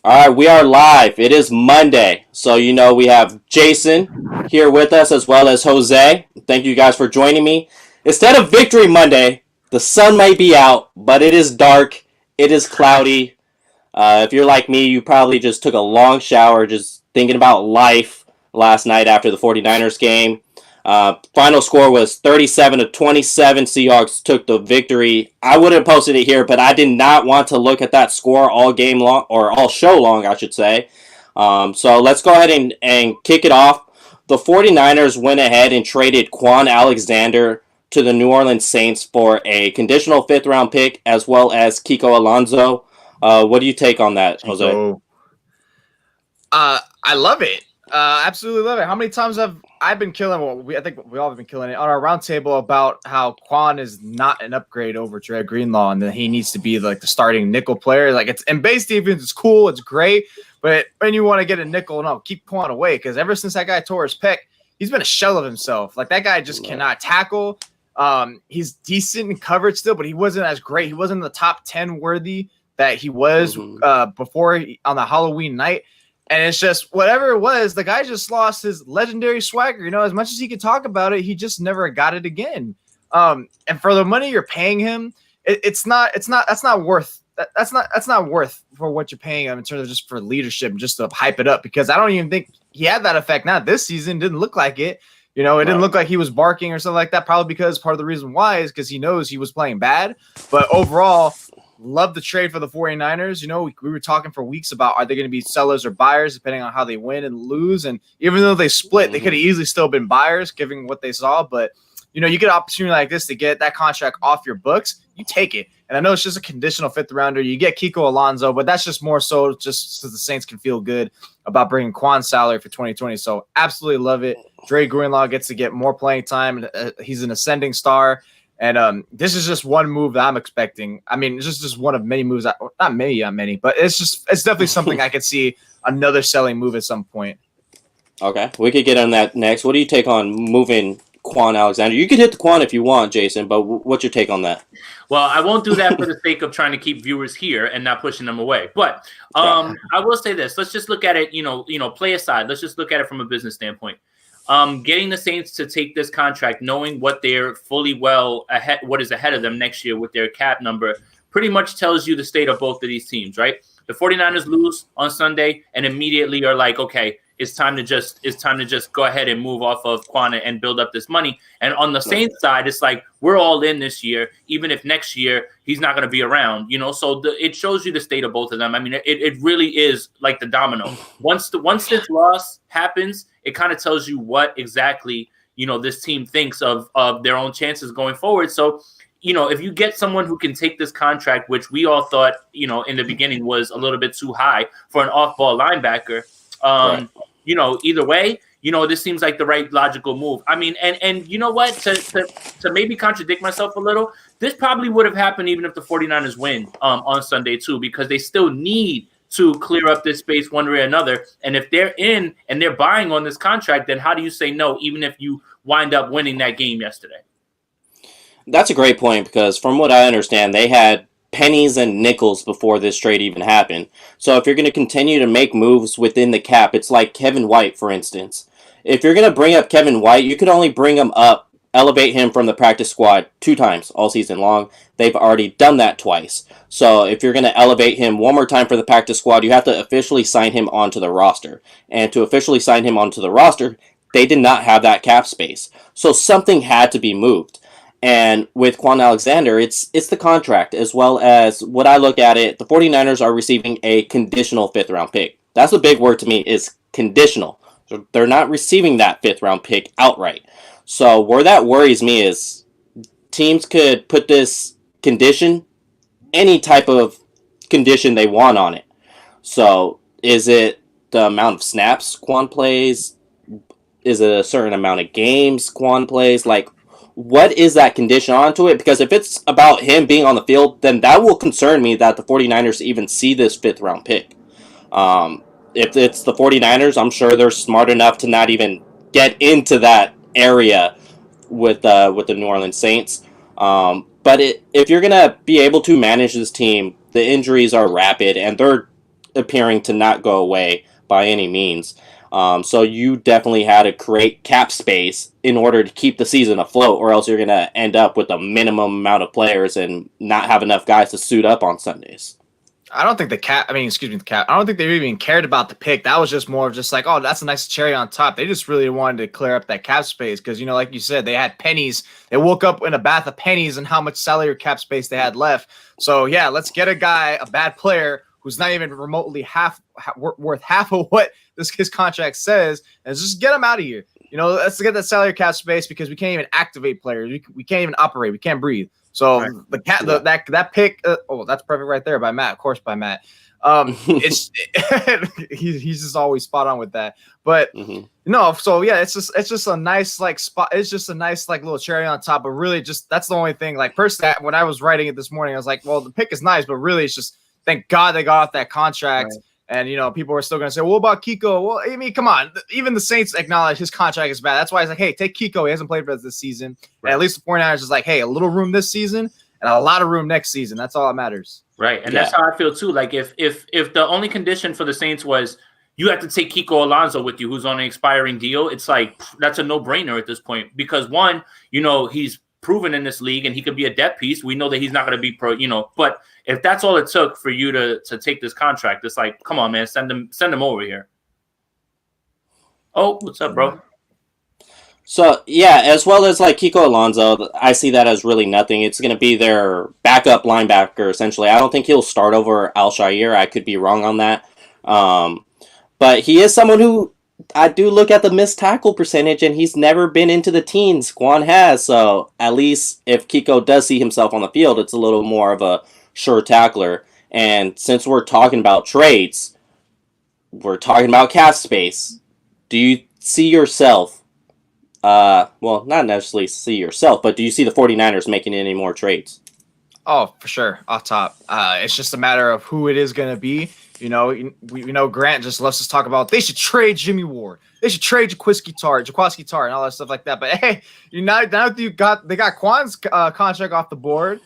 All right, we are live. It is Monday. So, we have Jason here with us as well as Jose. Thank you guys for joining me. Instead of Victory Monday, the sun might be out, but it is dark. It is cloudy. If you're like me, you probably just took a long shower just thinking about life last night after the 49ers game. Final score was 37-27. Seahawks took the victory. I would have posted it here, but I did not want to look at that score all game long, or all show long, I should say. So let's go ahead and kick it off. The 49ers went ahead and traded Quan Alexander to the New Orleans Saints for a conditional fifth-round pick, as well as Kiko Alonso. What do you take on that, Jose? I love it. Absolutely love it. How many times have I been killing? Well, I think we all have been killing it on our roundtable about how Quan is not an upgrade over Dre Greenlaw, and that he needs to be like the starting nickel player. Like it's in base defense, it's cool, it's great, but when you want to get a nickel, no, keep Quan away because ever since that guy tore his pec, he's been a shell of himself. Like that guy just cannot tackle. He's decent in coverage still, but he wasn't as great. He wasn't the top 10 worthy that he was before on the Halloween night. And it's just whatever it was, the guy just lost his legendary swagger. You know, as much as he could talk about it, he just never got it again. And for the money you're paying him, that's not worth for what you're paying him in terms of just for leadership and just to hype it up. Because I don't even think he had that effect. Not this season, didn't look like it. You know, it didn't look like he was barking or something like that. Probably because part of the reason why is because he knows he was playing bad. But overall, love the trade for the 49ers. You know, we were talking for weeks about are they going to be sellers or buyers depending on how they win and lose. And even though they split, they could have easily still been buyers given what they saw. But, you know, you get an opportunity like this to get that contract off your books, you take it. And I know it's just a conditional fifth rounder. You get Kiko Alonso, but that's just more so just so the Saints can feel good about bringing Quan's salary for 2020. So absolutely love it. Dre Greenlaw gets to get more playing time. He's an ascending star. And this is just one move that I'm expecting. I mean, it's just one of many moves. Not many, but it's definitely something I could see another selling move at some point. Okay, we could get on that next. What do you take on moving Quan Alexander? You could hit the Quan if you want, Jason, but what's your take on that? Well, I won't do that for the sake of trying to keep viewers here and not pushing them away. But I will say this. Let's just look at it, play aside. Let's just look at it from a business standpoint. Getting the Saints to take this contract, knowing what they're fully well ahead, what is ahead of them next year with their cap number, pretty much tells you the state of both of these teams, right? The 49ers lose on Sunday and immediately are like, okay, it's time to just go ahead and move off of Quana and build up this money. And on the Saints side, it's like we're all in this year, even if next year he's not going to be around, So it shows you the state of both of them. I mean, it really is like the domino. Once this loss happens, it kind of tells you what exactly this team thinks of their own chances going forward. So if you get someone who can take this contract, which we all thought in the beginning was a little bit too high for an off-ball linebacker. Either way, this seems like the right logical move. I mean, and you know what, to maybe contradict myself a little, this probably would have happened even if the 49ers win on Sunday too, because they still need to clear up this space one way or another. And if they're in and they're buying on this contract, then how do you say no, even if you wind up winning that game yesterday? That's a great point because from what I understand, they had pennies and nickels before this trade even happened. So if you're going to continue to make moves within the cap, it's like Kevin White, for instance. If you're going to bring up Kevin White, you could only bring him up, elevate him from the practice squad 2 times all season long. They've already done that twice. So if you're going to elevate him one more time for the practice squad, you have to officially sign him onto the roster. And to officially sign him onto the roster, they did not have that cap space. So something had to be moved. And with Quan Alexander, it's the contract, as well as what I look at it, the 49ers are receiving a conditional fifth-round pick. That's the big word to me, is conditional. So they're not receiving that fifth-round pick outright. So where that worries me is teams could put this condition, any type of condition they want on it. So is it the amount of snaps Quan plays? Is it a certain amount of games Quan plays? Like, what is that condition onto it? Because if it's about him being on the field, then that will concern me that the 49ers even see this fifth-round pick. If it's the 49ers, I'm sure they're smart enough to not even get into that area with the New Orleans Saints. But if you're going to be able to manage this team, the injuries are rapid, and they're appearing to not go away by any means. So you definitely had to create cap space in order to keep the season afloat, or else you're going to end up with a minimum amount of players and not have enough guys to suit up on Sundays. I don't think the cap. I don't think they even cared about the pick. That was just more of just like, oh, that's a nice cherry on top. They just really wanted to clear up that cap space because, like you said, they had pennies. They woke up in a bath of pennies and how much salary cap space they had left. So yeah, let's get a bad player who's not even remotely worth half of what his contract says, and just get him out of here. Let's get that salary cap space because we can't even activate players. We can't even operate. We can't breathe. So right. that pick, that's perfect right there by Matt. Of course, by Matt. It's he's just always spot on with that. But no, so yeah, it's just a nice like spot. It's just a nice like little cherry on top. But really, just that's the only thing. Like personally, when I was writing it this morning, I was like, well, the pick is nice, but really, it's just thank God they got off that contract. Right. And, people are still going to say, well, what about Kiko? Well, I mean, come on. Even the Saints acknowledge his contract is bad. That's why he's like, hey, take Kiko. He hasn't played for us this season. Right. And at least the 49ers is like, hey, a little room this season and a lot of room next season. That's all that matters. Right. And that's how I feel, too. Like, if the only condition for the Saints was you have to take Kiko Alonso with you, who's on an expiring deal, it's like that's a no-brainer at this point. Because, one, he's proven in this league and he could be a depth piece. We know that he's not going to be but if that's all it took for you to take this contract, it's like, come on, man, send him over here. Oh, what's up, bro? So yeah, as well as like Kiko Alonso, I see that as really nothing. It's going to be their backup linebacker essentially. I don't think he'll start over Al-Shaair. I could be wrong on that. But he is someone who I do look at the missed tackle percentage, and he's never been into the teens. Quan has, so at least if Kiko does see himself on the field, it's a little more of a sure tackler. And since we're talking about trades, we're talking about cap space. Do you see yourself, well, not necessarily see yourself, but do you see the 49ers making any more trades? Oh, for sure, off top. It's just a matter of who it is going to be. We know Grant just loves to talk about they should trade Jimmy Ward. They should trade Jaquiski Tartt, and all that stuff like that. But hey, now that they got Quan's contract off the board,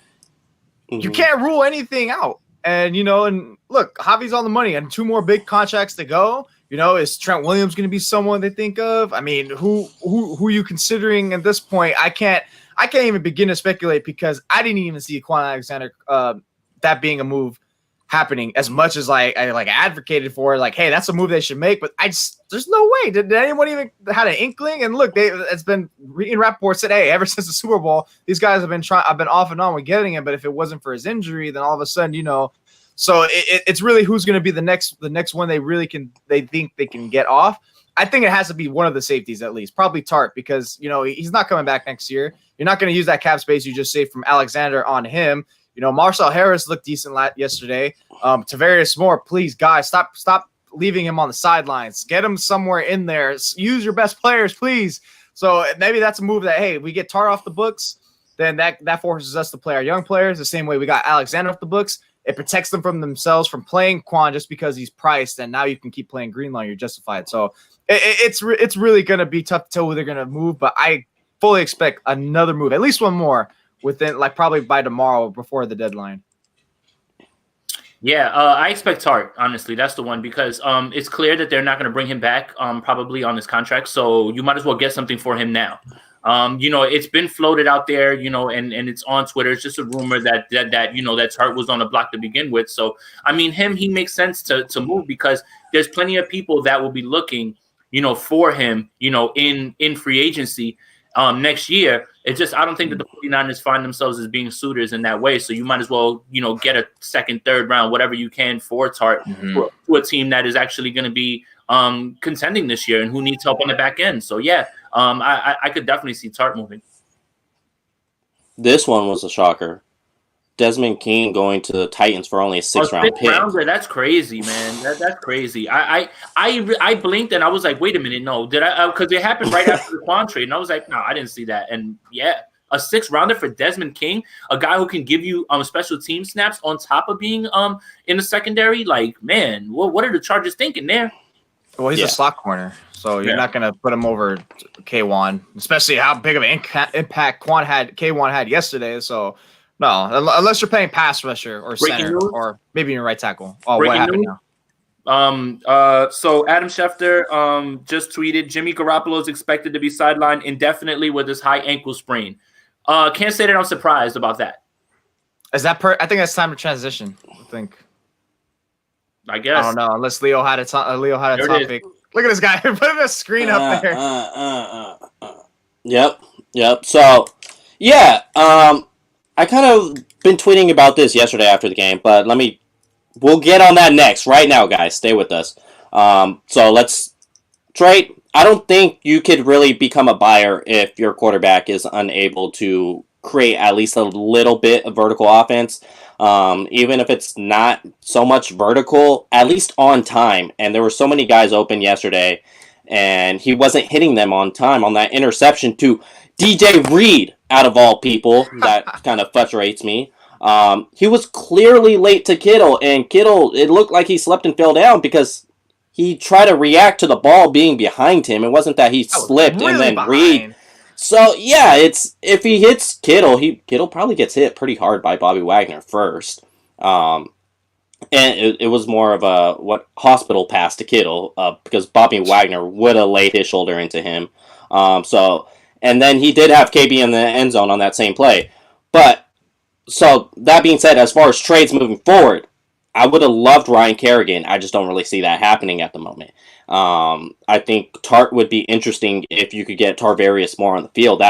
you can't rule anything out. And and look, Javi's on the money, and 2 more big contracts to go. Is Trent Williams going to be someone they think of? I mean, who are you considering at this point? I can't even begin to speculate because I didn't even see Quan Alexander that being a move happening as much as I advocated for, like, hey, that's a move they should make, but there's no way. Did anyone even had an inkling? And look, it's been Ian Rappaport said, hey, ever since the Super Bowl, these guys have been I've been off and on with getting him, but if it wasn't for his injury, then all of a sudden, so it's really who's going to be the next one they think they can get off. I think it has to be one of the safeties at least, probably Tartt, because he's not coming back next year. You're not going to use that cap space you just saved from Alexander on him. Marcel Harris looked decent yesterday. Tavarius Moore, please, guys, stop leaving him on the sidelines. Get him somewhere in there. Use your best players, please. So maybe that's a move that, hey, we get Tartt off the books, then that forces us to play our young players the same way we got Alexander off the books. It protects them from themselves from playing Quan just because he's priced, and now you can keep playing Greenlaw. You're justified. So it's really going to be tough to tell who they're going to move, but I fully expect another move, at least one more, within probably by tomorrow before the deadline. Yeah, I expect Tartt, honestly. That's the one because it's clear that they're not going to bring him back probably on his contract. So you might as well get something for him now. It's been floated out there, and it's on Twitter. It's just a rumor that Tartt was on the block to begin with. So, I mean, he makes sense to move because there's plenty of people that will be looking, for him, in free agency next year. It's just I don't think that the 49ers find themselves as being suitors in that way. So you might as well, get a second, third round, whatever you can for Tartt to a team that is actually going to be contending this year and who needs help on the back end. So, yeah, I could definitely see Tartt moving. This one was a shocker. Desmond King going to the Titans for only a 6th-round pick. Rounder, that's crazy, man. That's crazy. I blinked and I was like, wait a minute, no. Did I? Because it happened right after the Quan trade, and I was like, no, I didn't see that. And yeah, a 6th-rounder for Desmond King, a guy who can give you special team snaps on top of being in the secondary. Like, man, what are the Chargers thinking there? Well, he's a slot corner, so you're not going to put him over K1, especially how big of an impact K1 had yesterday. So. No, unless you're playing pass rusher or center or maybe even right tackle. Oh, what happened now? So Adam Schefter just tweeted Jimmy Garoppolo is expected to be sidelined indefinitely with his high ankle sprain. Can't say that I'm surprised about that. Is that I think that's time to transition. I guess. I don't know. Unless Leo had a topic. Look at this guy. Put a screen up there. Yep. So, yeah. I kind of been tweeting about this yesterday after the game, but we'll get on that next. Right now, guys, stay with us. So let's trade. I don't think you could really become a buyer if your quarterback is unable to create at least a little bit of vertical offense. Even if it's not so much vertical, at least on time. And there were so many guys open yesterday, and he wasn't hitting them on time on that interception to DJ Reed, out of all people. That kind of frustrates me. He was clearly late to Kittle, and Kittle, it looked like he slept and fell down because he tried to react to the ball being behind him. It wasn't that he slipped really and then behind. Reed. So, yeah, if he hits Kittle probably gets hit pretty hard by Bobby Wagner first. And it was more of a hospital pass to Kittle because Bobby Wagner would have laid his shoulder into him. And then he did have KB in the end zone on that same play. But, so, that being said, as far as trades moving forward, I would have loved Ryan Kerrigan. I just don't really see that happening at the moment. I think Tart would be interesting if you could get Tarvarius Moore on the field.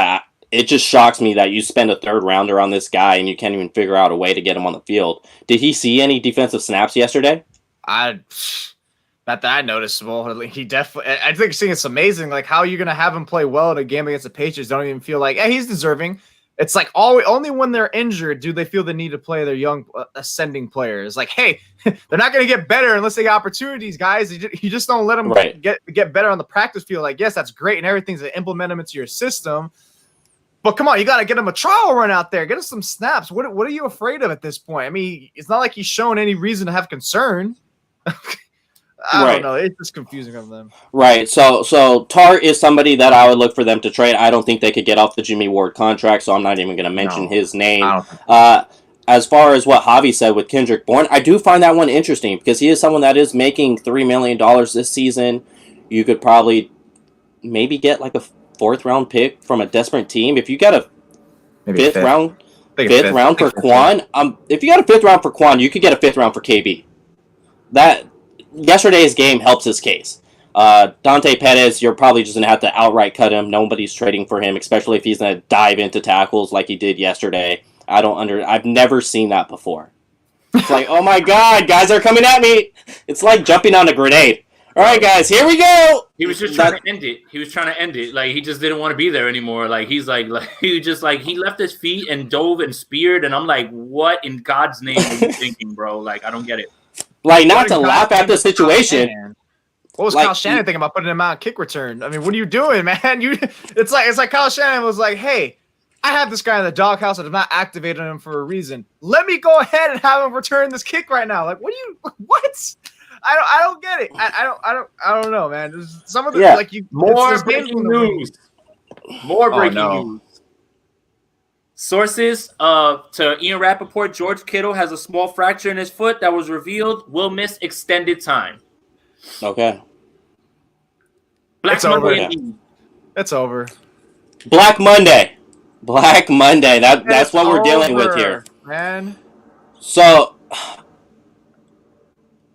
It just shocks me that you spend a third rounder on this guy and you can't even figure out a way to get him on the field. Did he see any defensive snaps yesterday? Not that I noticeable. He definitely. I think it's amazing. Like, how are you going to have him play well in a game against the Patriots? Don't even feel like, hey, he's deserving. It's like only when they're injured do they feel the need to play their young ascending players. Like, hey, they're not going to get better unless they get opportunities, guys. You just don't let them get better on the practice field. Like, yes, that's great and everything's to implement them into your system. But come on, you got to get him a trial run out there. Get him some snaps. What are you afraid of at this point? I mean, it's not like he's shown any reason to have concern. I don't know. It's just confusing of them. Right. So Tart is somebody that I would look for them to trade. I don't think they could get off the Jimmy Ward contract, so I'm not even going to mention his name. As far as what Javi said with Kendrick Bourne, I do find that one interesting because he is someone that is making $3 million this season. You could probably maybe get like a fourth-round pick from a desperate team. If you got a fifth round for Quan, if you got a fifth round for Quan, you could get a fifth round for KB. Yesterday's game helps his case. Dante Pettis, you're probably just going to have to outright cut him. Nobody's trading for him, especially if he's going to dive into tackles like he did yesterday. I've never seen that before. It's like, oh my god, guys are coming at me. It's like jumping on a grenade. All right, guys, here we go. He was just trying to end it. He was trying to end it. Like, he just didn't want to be there anymore. Like, he left his feet and dove and speared. And I'm like, what in God's name are you thinking, bro? Like, I don't get it. Like, not to laugh at the situation. What was Kyle Shanahan thinking about putting him out kick return? I mean, what are you doing, man? It's like Kyle Shanahan was like, hey, I have this guy in the doghouse and I've not activated him for a reason. Let me go ahead and have him return this kick right now. Like, what? I don't get it. I don't know, man. There's some of the more breaking news. More breaking news. Sources to Ian Rappaport, George Kittle has a small fracture in his foot that was revealed, will miss extended time. Okay. It's over. It's over. Black Monday. That's what we're dealing with here, man. So,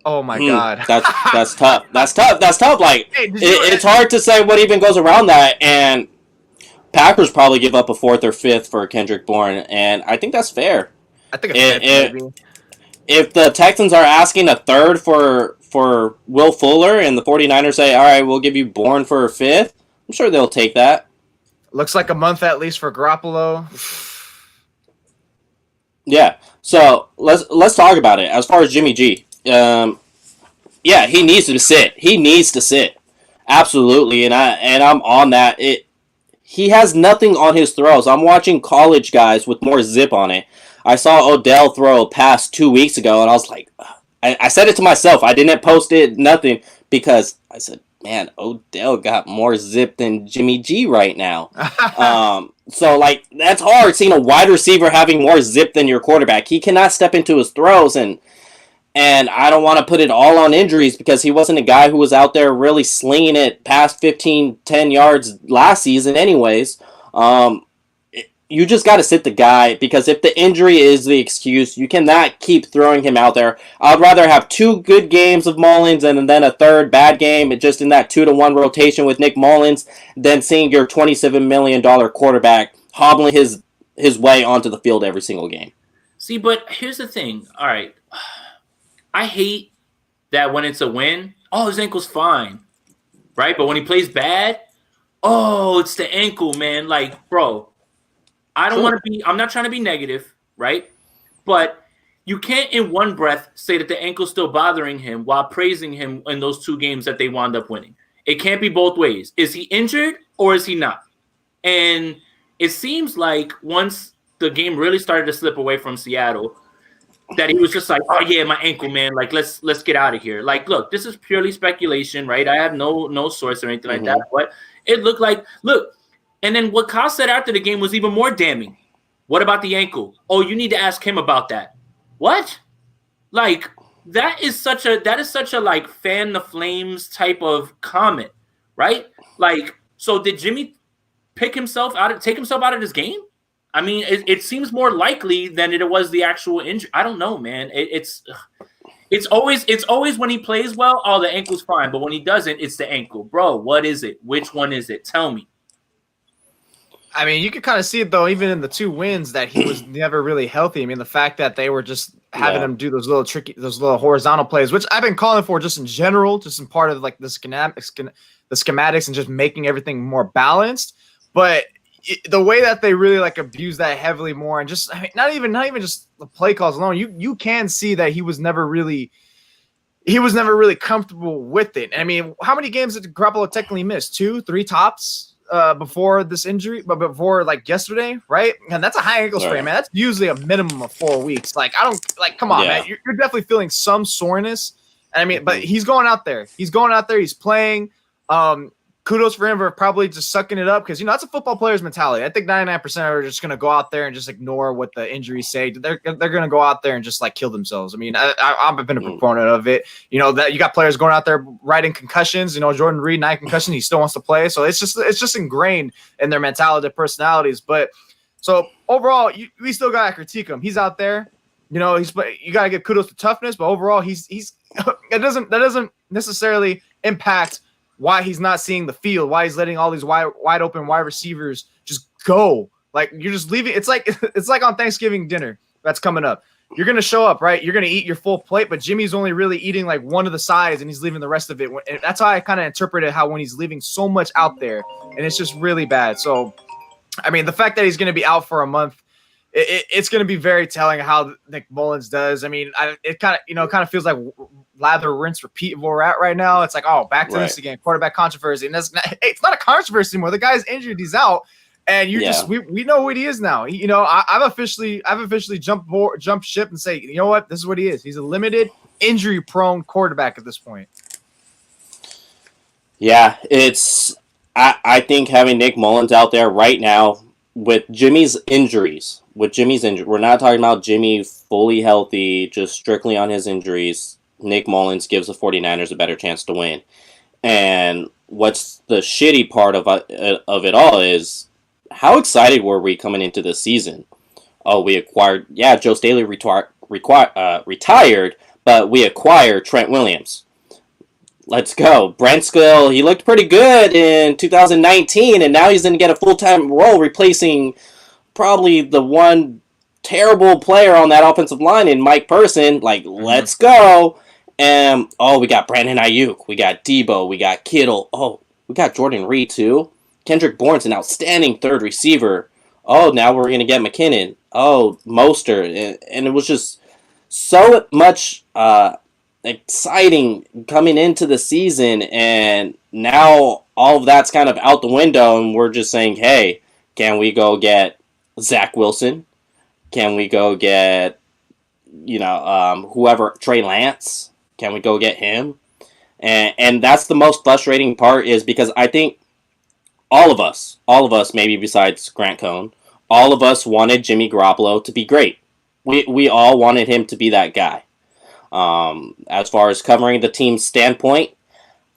oh my god, that's tough. That's tough. Like, it's hard to say what even goes around that, and Packers probably give up a fourth or fifth for Kendrick Bourne, and I think that's fair. I think if the Texans are asking a third for Will Fuller, and the 49ers say, all right, we'll give you Bourne for a fifth, I'm sure they'll take that. Looks like a month at least for Garoppolo. Yeah. So let's talk about it. As far as Jimmy G, yeah, he needs to sit. Absolutely, and I'm on that. He has nothing on his throws. I'm watching college guys with more zip on it. I saw Odell throw a pass 2 weeks ago, and I was like, I said it to myself. I didn't post it, nothing, because I said, man, Odell got more zip than Jimmy G right now. So, like, that's hard, seeing a wide receiver having more zip than your quarterback. He cannot step into his throws, and And I don't want to put it all on injuries because he wasn't a guy who was out there really slinging it past 15, 10 yards last season anyways. You just got to sit the guy because if the injury is the excuse, you cannot keep throwing him out there. I'd rather have 2 good games of Mullins and then a third bad game just in that 2-to-1 rotation with Nick Mullins than seeing your $27 million quarterback hobbling his way onto the field every single game. See, but here's the thing. All right. I hate that when it's a win, oh, his ankle's fine, right? But when he plays bad, oh, it's the ankle, man. Like, bro, I don't want to be – I'm not trying to be negative, right? But you can't in one breath say that the ankle's still bothering him while praising him in those 2 games that they wound up winning. It can't be both ways. Is he injured or is he not? And it seems like once the game really started to slip away from Seattle – that he was just like, oh yeah, my ankle, man. Like, let's get out of here. Like, look, this is purely speculation, right? I have no source or anything like that. But it looked like, look, and then what Kyle said after the game was even more damning. What about the ankle? Oh, you need to ask him about that. What? Like, that is such a like fan the flames type of comment, right? Like, so did Jimmy take himself out of this game? I mean, it seems more likely than it was the actual injury. I don't know, man. It's always when he plays well, oh, the ankle's fine. But when he doesn't, it's the ankle. Bro, what is it? Which one is it? Tell me. I mean, you could kind of see it, though, even in the 2 wins that he was never really healthy. I mean, the fact that they were just having him do those little horizontal plays, which I've been calling for just in general, just in part of like the schematics and just making everything more balanced. But the way that they really like abuse that heavily more, and just, I mean, not even just the play calls alone, you can see that he was never really comfortable with it. I mean, how many games did Garoppolo technically miss? 2, 3 tops before this injury, but before like yesterday, right? And that's a high ankle sprain, man. That's usually a minimum of 4 weeks. Like, I don't like, come on, man. You're definitely feeling some soreness. And I mean, but he's going out there. He's playing. Kudos for him for probably just sucking it up because, you know, that's a football player's mentality. I think 99% are just going to go out there and just ignore what the injuries say. They're going to go out there and just, like, kill themselves. I mean, I've been a proponent of it. You know, that you got players going out there riding concussions. You know, Jordan Reed, 9 concussions, he still wants to play. So it's just ingrained in their mentality, their personalities. But so overall, we still got to critique him. He's out there. You know, you got to give kudos to toughness. But overall, he's that doesn't necessarily impact why he's not seeing the field, why he's letting all these wide open wide receivers just go. Like, you're just leaving. It's like on Thanksgiving dinner that's coming up. You're going to show up, right? You're going to eat your full plate, but Jimmy's only really eating like one of the sides and he's leaving the rest of it. And that's how I kind of interpreted how when he's leaving so much out there and it's just really bad. So, I mean, the fact that he's going to be out for a month, it's going to be very telling how Nick Mullins does. I mean, it kind of feels like lather, rinse, repeat where we're at right now. It's like, oh, back to this again, quarterback controversy. And it's not a controversy anymore. The guy's injured, he's out, and we know what he is now. You know, I've officially jumped ship and say, you know what, this is what he is. He's a limited, injury-prone quarterback at this point. Yeah, I think having Nick Mullins out there right now with Jimmy's injuries. We're not talking about Jimmy fully healthy, just strictly on his injuries. Nick Mullins gives the 49ers a better chance to win. And what's the shitty part of it all is how excited were we coming into this season? Oh, we acquired, Joe Staley retired, but we acquired Trent Williams. Let's go. Brent Skill, he looked pretty good in 2019, and now he's going to get a full-time role replacing probably the one terrible player on that offensive line in Mike Person. Like, let's go. And, we got Brandon Ayuk. We got Debo. We got Kittle. Oh, we got Jordan Reed, too. Kendrick Bourne's an outstanding third receiver. Oh, now we're going to get McKinnon. Oh, Mostert. And it was just so much exciting coming into the season. And now all of that's kind of out the window. And we're just saying, hey, can we go get Zach Wilson? Can we go get, whoever, Trey Lance? Can we go get him? And that's the most frustrating part is because I think all of us, maybe besides Grant Cohn, all of us wanted Jimmy Garoppolo to be great. We all wanted him to be that guy. As far as covering the team's standpoint,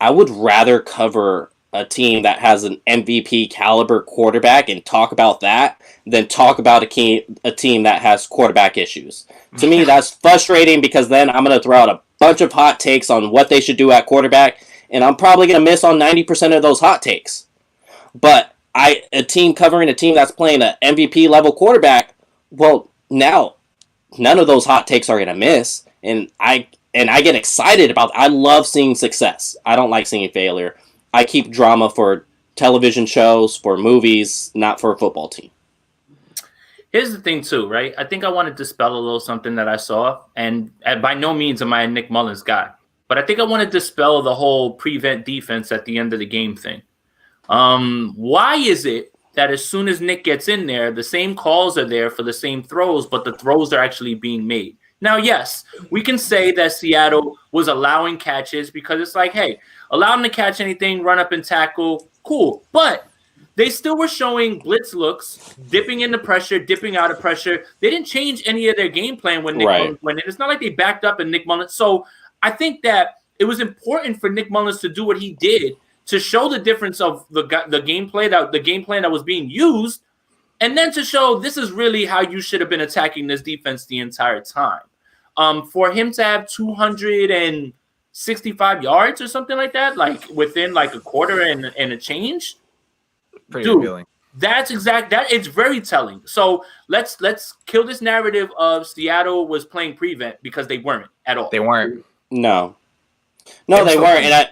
I would rather cover a team that has an MVP caliber quarterback and talk about that than talk about a team that has quarterback issues. To me, that's frustrating because then I'm going to throw out a bunch of hot takes on what they should do at quarterback, and I'm probably going to miss on 90% of those hot takes. But a team covering a team that's playing an MVP level quarterback, well, now none of those hot takes are going to miss, and I get excited about I love seeing success. I don't like seeing failure. I keep drama for television shows, for movies, not for a football team. Here's the thing, too, right? I think I want to dispel a little something that I saw, and by no means am I a Nick Mullins guy, but I think I want to dispel the whole prevent defense at the end of the game thing. Why is it that as soon as Nick gets in there, the same calls are there for the same throws, but the throws are actually being made? Now, yes, we can say that Seattle was allowing catches because it's like, hey, allow them to catch anything, run up and tackle, cool. But they still were showing blitz looks, dipping into pressure, dipping out of pressure. They didn't change any of their game plan when Nick Mullins went in. It's not like they backed up and Nick Mullins. So I think that it was important for Nick Mullins to do what he did to show the difference of the game plan that was being used, and then to show this is really how you should have been attacking this defense the entire time. For him to have 265 yards or something like that, like within like a quarter and a change, pretty appealing. That it's very telling. So let's kill this narrative of Seattle was playing prevent because they weren't at all. They weren't. No, they weren't. And I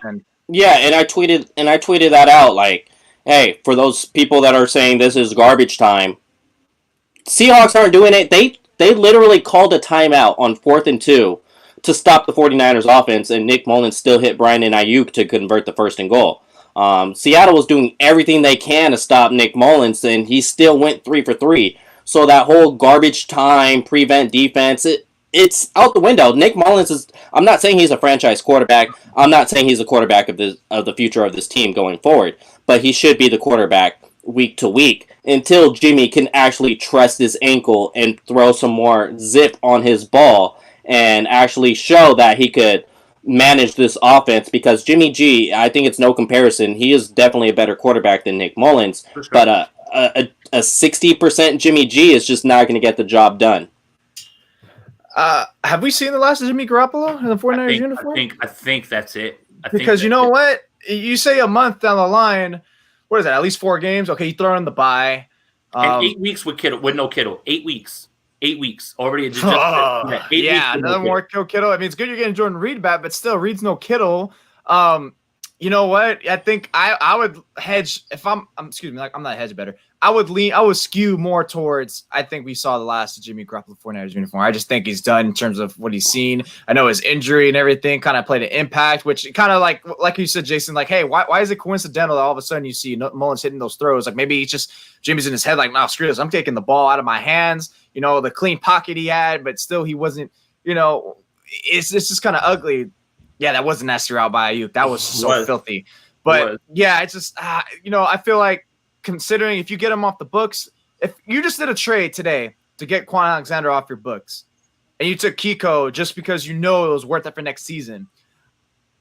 tweeted that out. Like, hey, for those people that are saying this is garbage time, Seahawks aren't doing it. They literally called a timeout on 4th and 2 to stop the 49ers offense, and Nick Mullins still hit Brandon Ayuk to convert the 1st and goal. Seattle was doing everything they can to stop Nick Mullins, and he still went 3 for 3. So that whole garbage time prevent defense, it's out the window. Nick Mullins is. I'm not saying he's a franchise quarterback. I'm not saying he's a quarterback of the future of this team going forward. But he should be the quarterback week to week until Jimmy can actually trust his ankle and throw some more zip on his ball and actually show that he could manage this offense. Because Jimmy G, I think it's no comparison. He is definitely a better quarterback than Nick Mullins. Sure. But a 60% Jimmy G is just not going to get the job done. Have we seen the last of Jimmy Garoppolo in the 49ers uniform? I think that's it. Because you know what? You say a month down the line, what is that? At least 4 games? Okay, you throw in the bye. And 8 weeks with no Kittle. 8 weeks. 8 weeks. Already just another more Kittle. I mean, it's good you're getting Jordan Reed back, but still, Reed's no Kittle. You know what? I think I would hedge if I'm not hedge better. I would skew more towards I think we saw the last of Jimmy Garoppolo 49ers uniform. I just think he's done in terms of what he's seen. I know his injury and everything kind of played an impact, which kind of like you said, Jason, like, hey, why is it coincidental that all of a sudden you see Mullins hitting those throws? Like maybe he's just Jimmy's in his head like, no, screw this. I'm taking the ball out of my hands. You know, the clean pocket he had, but still he wasn't, you know, it's just kind of ugly. Yeah, that was a nasty route by Ayuk. That was so filthy. But yeah, it's just, you know, I feel like considering if you get him off the books, if you just did a trade today to get Quan Alexander off your books and you took Kiko just because you know it was worth it for next season,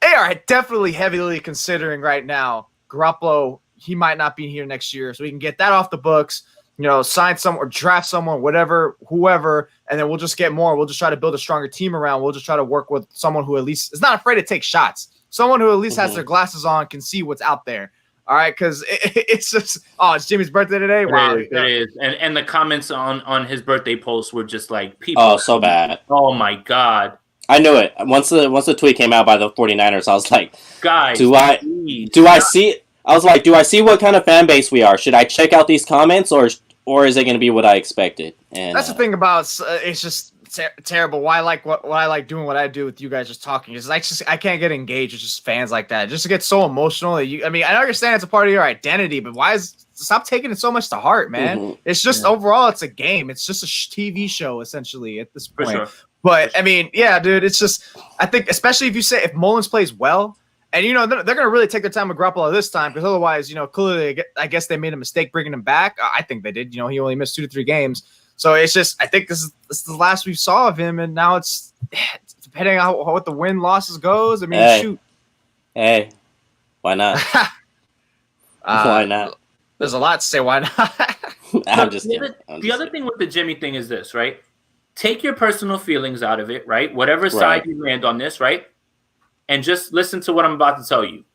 they are definitely heavily considering right now Garoppolo, he might not be here next year. So we can get that off the books, you know, sign someone or draft someone, whatever, whoever, and then we'll just get more. We'll just try to build a stronger team around. We'll just try to work with someone who at least is not afraid to take shots. Someone who at least has their glasses on, can see what's out there. All right, because it's just it's Jimmy's birthday today. Wow, it is. And the comments on his birthday post were just like people. Oh, so bad. Oh my god. I knew it. Once the tweet came out by the 49ers, I was like, guys, do I see? I was like, do I see what kind of fan base we are? Should I check out these comments or is it going to be what I expected? And that's the thing about it's just terrible. Why I like what I like doing what I do with you guys just talking is I can't get engaged with just fans like that. Just to get so emotional that I mean, I understand it's a part of your identity, but stop taking it so much to heart, man. Mm-hmm. It's just overall, it's a game. It's just a TV show essentially at this point. Sure. But I mean, yeah, dude, it's just I think especially if Mullins plays well. And, you know, they're going to really take their time with Garoppolo this time because otherwise, you know, clearly, I guess they made a mistake bringing him back. I think they did. You know, he only missed 2 to 3 games. So it's just I think this is the last we saw of him. And now it's depending on what the win losses goes. I mean, Hey. shoot. Hey, why not? Why not? There's a lot to say. Why not? I'm just kidding. The other thing with the Jimmy thing is this, right? Take your personal feelings out of it, right? Whatever side Right. you land on this, right? And just listen to what I'm about to tell you.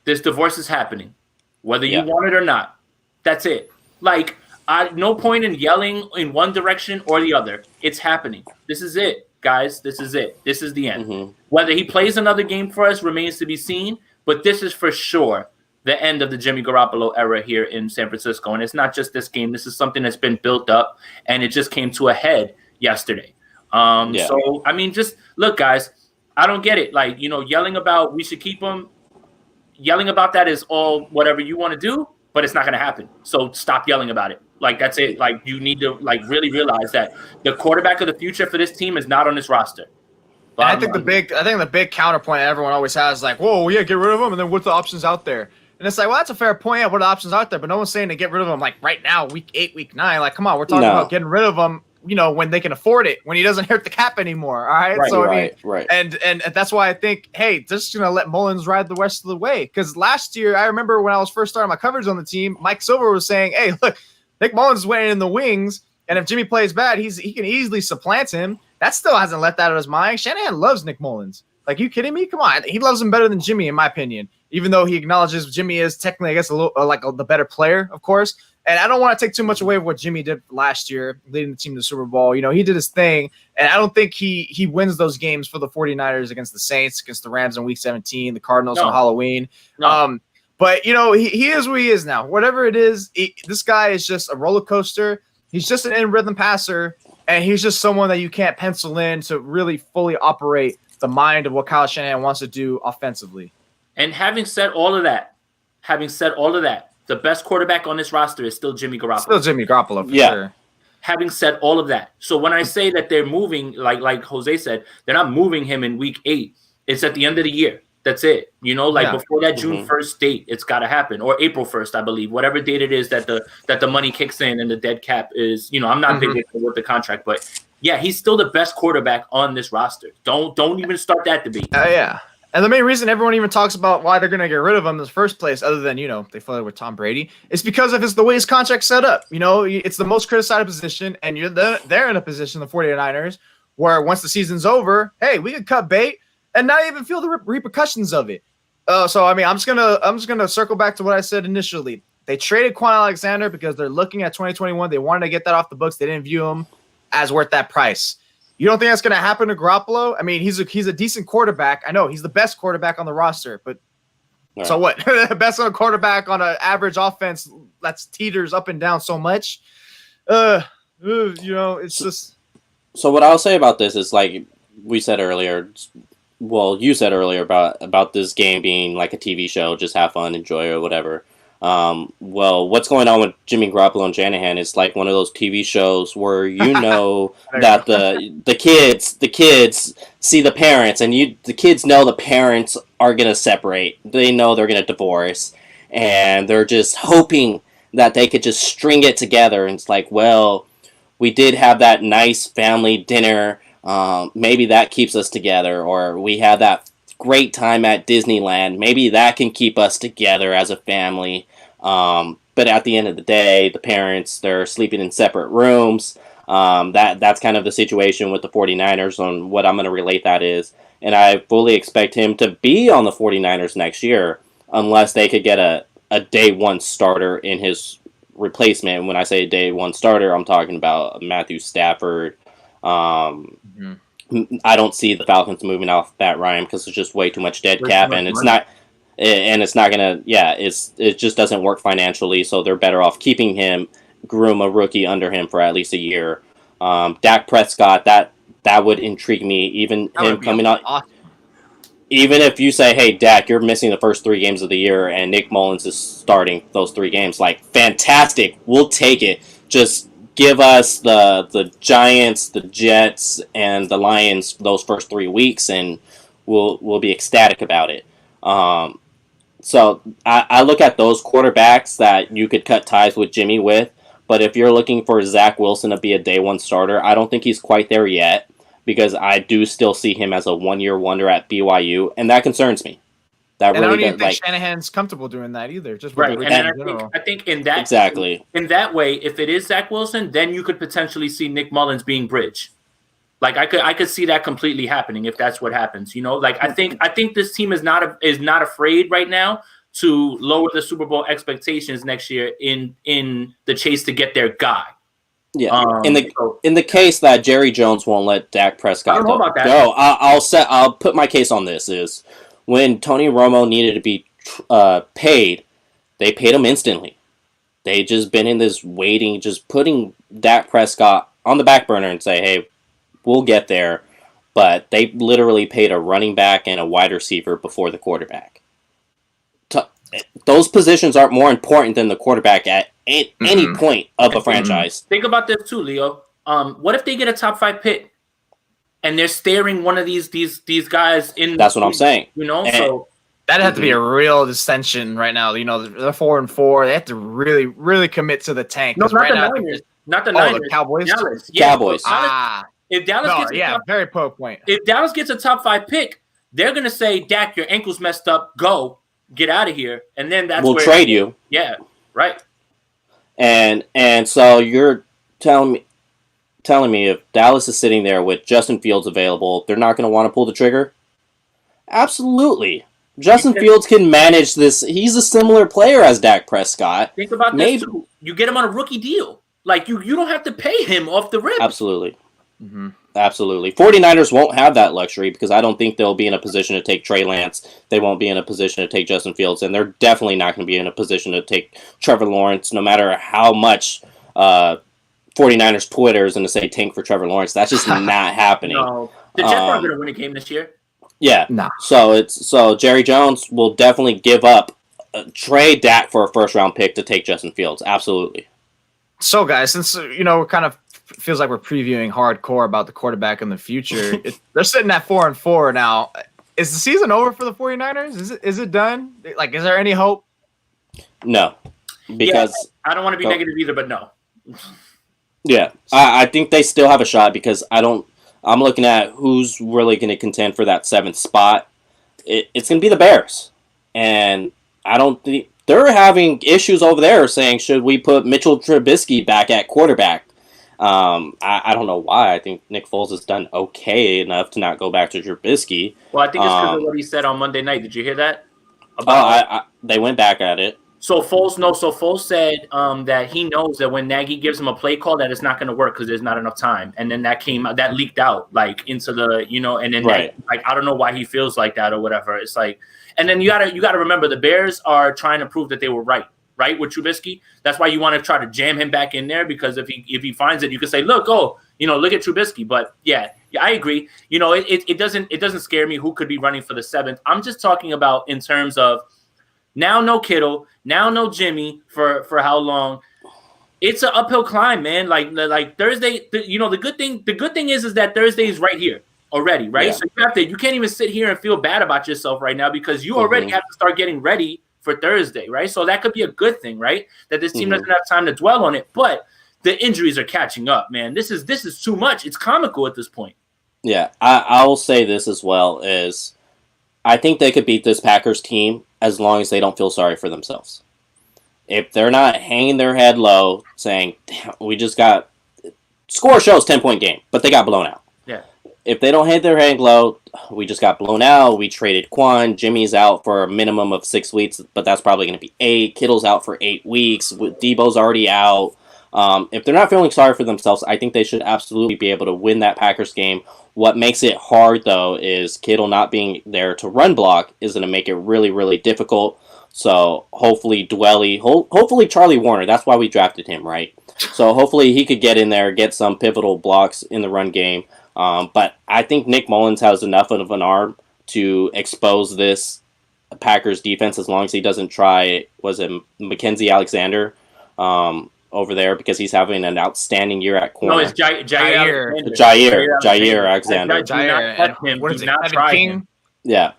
This divorce is happening, whether you want it or not. That's it. Like, no point in yelling in one direction or the other. It's happening. This is it, guys. This is it. This is the end. Mm-hmm. Whether he plays another game for us remains to be seen, but this is for sure the end of the Jimmy Garoppolo era here in San Francisco. And it's not just this game. This is something that's been built up, and it just came to a head yesterday. So, I mean, just look, guys, I don't get it. Like, yelling about we should keep him, yelling about that is all whatever you want to do, but it's not going to happen. So stop yelling about it. Like, that's it. Like, you need to really realize that the quarterback of the future for this team is not on this roster. And I think the big counterpoint everyone always has is like, whoa, yeah, get rid of him, and then what's the options out there? And it's like, well, that's a fair point. Yeah, what are the options out there? But no one's saying to get rid of him like right now, week 8, week 9. Like, come on, we're talking about getting rid of him, when they can afford it, when he doesn't hurt the cap anymore. All right. So I mean, and that's why I think, hey, just let Mullins ride the rest of the way. Because last year, I remember when I was first starting my coverage on the team, Mike Silver was saying, hey, look, Nick Mullins is waiting in the wings, and if Jimmy plays bad, he can easily supplant him. That still hasn't left out of his mind. Shanahan loves Nick Mullins. Like, you kidding me? Come on, he loves him better than Jimmy, in my opinion. Even though he acknowledges Jimmy is technically, I guess, a little the better player, of course. And I don't want to take too much away from what Jimmy did last year, leading the team to the Super Bowl. He did his thing, and I don't think he wins those games for the 49ers against the Saints, against the Rams in Week 17, the Cardinals on Halloween. No. But, he is who he is now. Whatever it is, this guy is just a roller coaster. He's just an in-rhythm passer, and he's just someone that you can't pencil in to really fully operate the mind of what Kyle Shanahan wants to do offensively. And having said all of that, the best quarterback on this roster is still Jimmy Garoppolo. Still Jimmy Garoppolo, for sure. Having said all of that, so when I say that they're moving, like Jose said, they're not moving him in week 8. It's at the end of the year. That's it. Before that June 1st date, it's got to happen, or April 1st, I believe, whatever date it is that the money kicks in and the dead cap is. I'm not big with the contract, but yeah, he's still the best quarterback on this roster. Don't even start that debate. Yeah. And the main reason everyone even talks about why they're going to get rid of him in the first place, other than, they flirted with Tom Brady, is because of the way his contract's set up. It's the most criticized position, and they're in a position, the 49ers, where once the season's over, hey, we could cut bait and not even feel the repercussions of it. So, I mean, I'm just gonna circle back to what I said initially. They traded Quan Alexander because they're looking at 2021. They wanted to get that off the books. They didn't view him as worth that price. You don't think that's going to happen to Garoppolo? I mean, he's a decent quarterback. I know he's the best quarterback on the roster, but so what? Best on a quarterback on an average offense that's teeters up and down so much. It's just. So what I'll say about this is, like we said earlier, you said earlier about this game being like a TV show, just have fun, enjoy, or whatever. What's going on with Jimmy Garoppolo and Shanahan is like one of those TV shows where that the kids see the parents, and the kids know the parents are gonna separate. They know they're gonna divorce, and they're just hoping that they could just string it together. And it's like, well, we did have that nice family dinner. Maybe that keeps us together, or we had that great time at Disneyland. Maybe that can keep us together as a family. But at the end of the day, the parents, they're sleeping in separate rooms. That's kind of the situation with the 49ers on what I'm going to relate that is. And I fully expect him to be on the 49ers next year unless they could get a day one starter in his replacement. And when I say day one starter, I'm talking about Matthew Stafford. I don't see the Falcons moving off Matt Ryan because there's just way too much dead cap, and it's not gonna. Yeah, it just doesn't work financially. So they're better off keeping him, groom a rookie under him for at least a year. Dak Prescott, that would intrigue me. Even him coming out. Awesome. Even if you say, hey, Dak, you're missing the first 3 games of the year, and Nick Mullins is starting those 3 games, like, fantastic, we'll take it. Just give us the Giants, the Jets, and the Lions those first 3 weeks, and we'll be ecstatic about it. So I look at those quarterbacks that you could cut ties with Jimmy with, but if you're looking for Zach Wilson to be a day one starter, I don't think he's quite there yet, because I do still see him as a one-year wonder at BYU, and that concerns me. That And I really don't even does, think Shanahan's comfortable doing that either. Just with Right, the and then recruiting in general. I think in that exactly. in that way, if it is Zach Wilson, then you could potentially see Nick Mullins being bridge. Like I could see that completely happening if that's what happens. You know, like I think this team is not afraid right now to lower the Super Bowl expectations next year in the chase to get their guy. Yeah, in the case that Jerry Jones won't let Dak Prescott go, I'll put my case on this is when Tony Romo needed to be paid, they paid him instantly. They just been in this waiting, just putting Dak Prescott on the back burner and say, hey, we'll get there. But they literally paid a running back and a wide receiver before the quarterback. Those positions aren't more important than the quarterback at any point of a franchise. Think about this too, Leo. What if they get a top 5 pick and they're staring one of these guys in? That's what I'm saying. You know, so that'd have to be a real dissension right now. You know, they're 4-4. They have to really, really commit to the tank. No, not right the now, Niners. Not the Niners. The Cowboys. Cowboys. If Dallas gets very poor point. If Dallas gets a top 5 pick, they're gonna say, Dak, your ankle's messed up. Go. Get out of here, and then we'll trade you. Yeah, right. And so you're telling me if Dallas is sitting there with Justin Fields available, they're not going to want to pull the trigger? Absolutely. Justin Fields can manage this. He's a similar player as Dak Prescott. Think about this too. You get him on a rookie deal. Like you don't have to pay him off the rip. Absolutely. Mm-hmm. Absolutely. 49ers won't have that luxury because I don't think they'll be in a position to take Trey Lance. They won't be in a position to take Justin Fields, and they're definitely not going to be in a position to take Trevor Lawrence, no matter how much 49ers Twitter is going to say tank for Trevor Lawrence. That's just not happening. No. The Jets aren't going to win a game this year. Yeah. No. So Jerry Jones will definitely give up, trade Dak for a first-round pick to take Justin Fields. Absolutely. So, guys, since, we're kind of feels like we're previewing hardcore about the quarterback in the future. They're sitting at 4-4 now. Is the season over for the 49ers? Is it done? Like, is there any hope? No, because I don't want to be negative either, but no. Yeah, I think they still have a shot because I'm looking at who's really going to contend for that 7th spot. It's going to be the Bears, and I don't think they're having issues over there saying, should we put Mitchell Trubisky back at quarterback? I don't know why. I think Nick Foles has done okay enough to not go back to Trubisky. Well, I think it's because of what he said on Monday night. Did you hear that? They went back at it. So Foles said that he knows that when Nagy gives him a play call that it's not going to work because there's not enough time, and then that leaked out like into the and then right. I don't know why he feels like that or whatever. It's like, and then you gotta remember the Bears are trying to prove that they were right with Trubisky. That's why you want to try to jam him back in there because if he finds it, you can say, look at Trubisky. But yeah, I agree. It doesn't scare me who could be running for the 7th. I'm just talking about in terms of now no Kittle, now no Jimmy for how long. It's an uphill climb, man. Like Thursday, the good thing is that Thursday is right here already, right? Yeah. So you can't even sit here and feel bad about yourself right now because you already have to start getting ready for Thursday, right? So that could be a good thing, right? That this team doesn't have time to dwell on it, but the injuries are catching up, man. This is too much. It's comical at this point. Yeah, I will say this as well is I think they could beat this Packers team as long as they don't feel sorry for themselves. If they're not hanging their head low saying, damn, we just got score shows 10-point game, but they got blown out. Yeah. If they don't hang their head low, we just got blown out. We traded Quan. Jimmy's out for a minimum of 6 weeks, but that's probably going to be 8. Kittle's out for 8 weeks. Debo's already out. If they're not feeling sorry for themselves, I think they should absolutely be able to win that Packers game. What makes it hard, though, is Kittle not being there to run block is going to make it really, really difficult. So hopefully hopefully Charlie Warner, that's why we drafted him, right? So hopefully he could get in there, get some pivotal blocks in the run game. But I think Nick Mullins has enough of an arm to expose this Packers defense as long as he doesn't try, Mackenzie Alexander over there because he's having an outstanding year at corner. No, it's Jair Alexander. What is it, Kevin King? Yeah.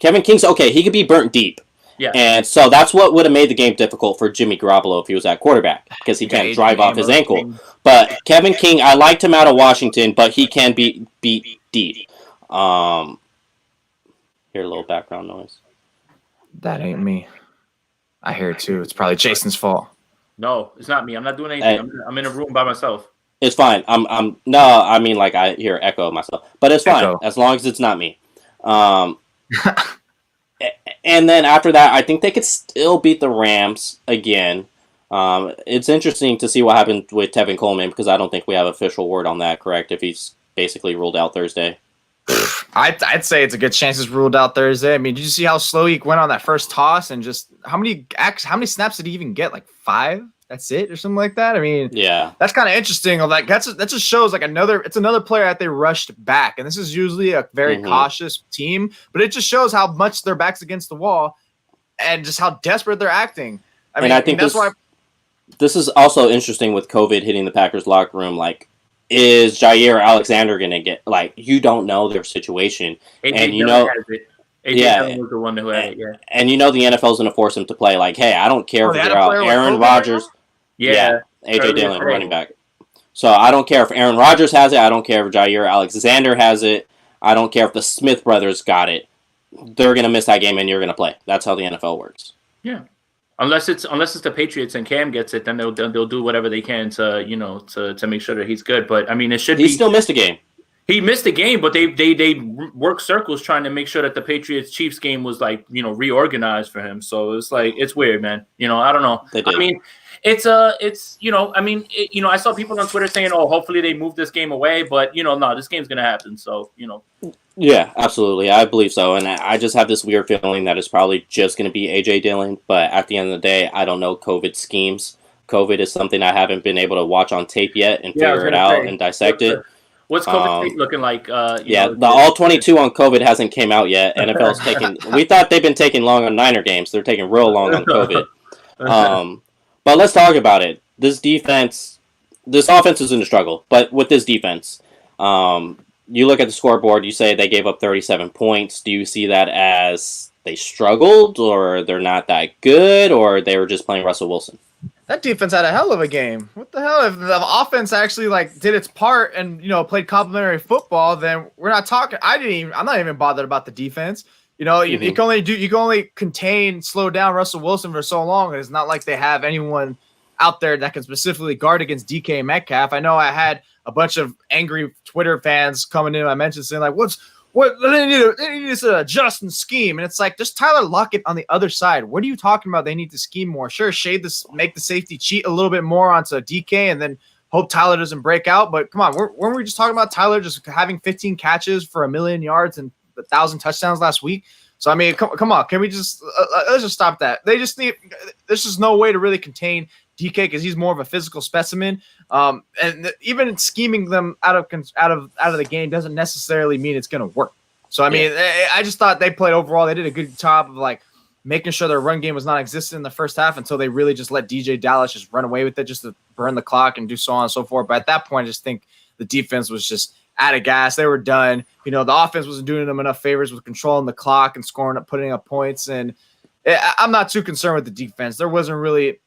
Kevin King's okay. He could be burnt deep. Yeah. And so that's what would have made the game difficult for Jimmy Garoppolo if he was at quarterback, because he can't drive off his ankle. But Kevin King, I liked him out of Washington, but he can beat deep. Hear a little background noise. That ain't me. I hear it too. It's probably Jason's fault. No, it's not me. I'm not doing anything. I'm in a room by myself. It's fine. I mean, like, I hear echo myself, but it's fine as long as it's not me. And then after that, I think they could still beat the Rams again. It's interesting to see what happened with Tevin Coleman, because I don't think we have official word on that, correct? If he's basically ruled out Thursday. I'd say it's a good chance it's ruled out Thursday. I mean, did you see how slow he went on that first toss, and just how many snaps did he even get? Like 5? That's it, or something like that. I mean, yeah, that's kind of interesting. Like that just shows like another player that they rushed back, and this is usually a very cautious team, but it just shows how much their back's against the wall, and just how desperate they're acting. I think that's why. This is also interesting with COVID hitting the Packers locker room. Like, is Jair Alexander going to get, like, you don't know their situation. And you know, AJ was the one who had it, yeah. And you know the NFL's going to force him to play. Like, hey, I don't care if they're out. Aaron Rodgers. Yeah. AJ Dillon, running back. So I don't care if Aaron Rodgers has it. I don't care if Jair Alexander has it. I don't care if the Smith brothers got it. They're going to miss that game and you're going to play. That's how the NFL works. Yeah. Unless it's the Patriots and Cam gets it, then they'll do whatever they can to make sure that he's good. But I mean, it should be. He still missed a game. He missed a game, but they work circles trying to make sure that the Patriots Chiefs game was reorganized for him. So it's it's weird, man. I don't know. I mean, I saw people on Twitter saying, "Oh, hopefully they move this game away," but no, this game's gonna happen. So Yeah, absolutely. I believe so. And I just have this weird feeling that it's probably just going to be A.J. Dillon. But at the end of the day, I don't know COVID schemes. COVID is something I haven't been able to watch on tape yet and figure it out and dissect it. What's COVID tape looking like? The All-22 on COVID hasn't came out yet. NFL's taking... We thought they've been taking long on Niner games. They're taking real long on COVID. But let's talk about it. This offense is in a struggle. But with this defense... you look at the scoreboard, you say they gave up 37 points. Do you see that as they struggled, or they're not that good, or they were just playing Russell Wilson? That defense had a hell of a game. What the hell? If the offense actually did its part and played complimentary football, then we're not talking. I'm not even bothered about the defense. You can only contain, slow down Russell Wilson for so long. It's not like they have anyone out there that can specifically guard against DK Metcalf. I know I had a bunch of angry Twitter fans coming in. I mentioned saying what they need to adjust and scheme, and it's like just Tyler Lockett on the other side. What are you talking about? They need to scheme more. Sure, make the safety cheat a little bit more onto DK, and then hope Tyler doesn't break out. But come on, weren't we just talking about Tyler just having 15 catches for 1 million yards and 1,000 touchdowns last week? So I mean, come on, can we just let's just stop that? They just need. There's just no way to really contain DK because he's more of a physical specimen, and even scheming them out of the game doesn't necessarily mean it's going to work. So I mean, I just thought they played overall. They did a good job of making sure their run game was non-existent in the first half until they really just let DJ Dallas just run away with it, just to burn the clock and do so on and so forth. But at that point, I just think the defense was just out of gas. They were done. The offense wasn't doing them enough favors with controlling the clock and putting up points. And I'm not too concerned with the defense. There wasn't really.